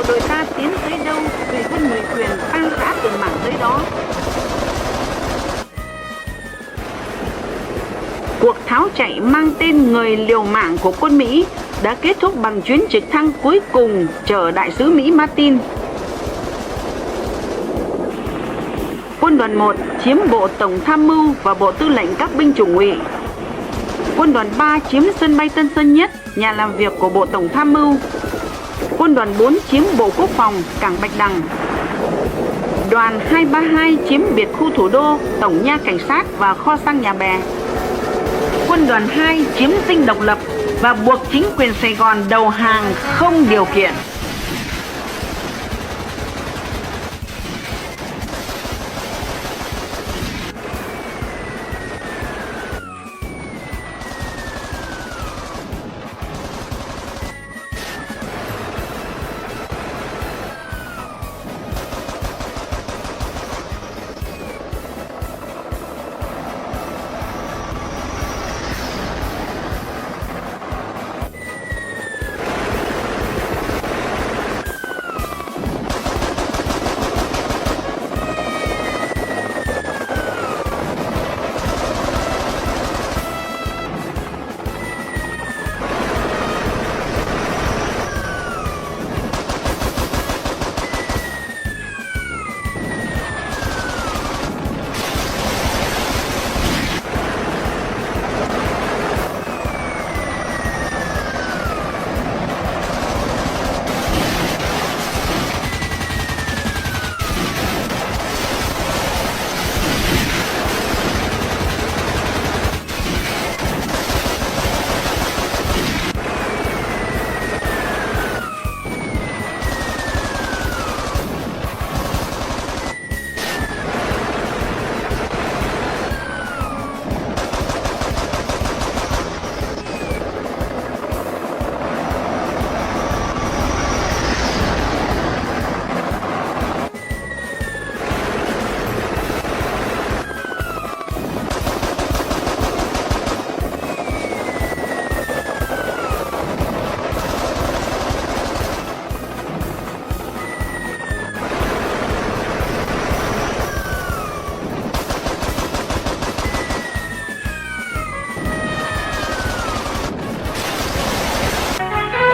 bộ đội ta tiến tới đâu, tùy quân người quyền tan rã từng mảng tới đó. Cuộc tháo chạy mang tên người liều mạng của quân Mỹ đã kết thúc bằng chuyến trực thăng cuối cùng chở đại sứ Mỹ Martin. Quân đoàn 1 chiếm Bộ Tổng Tham mưu và Bộ Tư lệnh các binh chủng ngụy. Quân đoàn 3 chiếm sân bay Tân Sơn Nhất, nhà làm việc của Bộ Tổng Tham mưu. Quân đoàn 4 chiếm Bộ Quốc phòng, cảng Bạch Đằng. Đoàn 232 chiếm biệt khu thủ đô, tổng nha cảnh sát và kho xăng Nhà Bè. Quân đoàn 2 chiếm Dinh Độc Lập và buộc chính quyền Sài Gòn đầu hàng không điều kiện.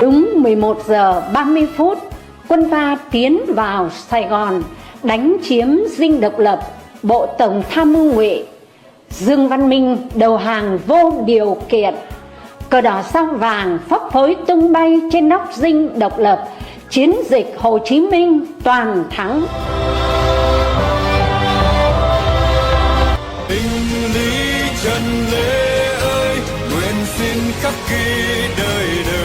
Đúng 11 giờ 30 phút, quân ta tiến vào Sài Gòn, đánh chiếm Dinh Độc Lập, Bộ Tổng Tham mưu ngụy. Dương Văn Minh đầu hàng vô điều kiện. Cờ đỏ sao vàng phấp phới tung bay trên nóc Dinh Độc Lập. Chiến dịch Hồ Chí Minh toàn thắng. Tình lý Trần Lê ơi, nguyện xin khắc ghi đời đời.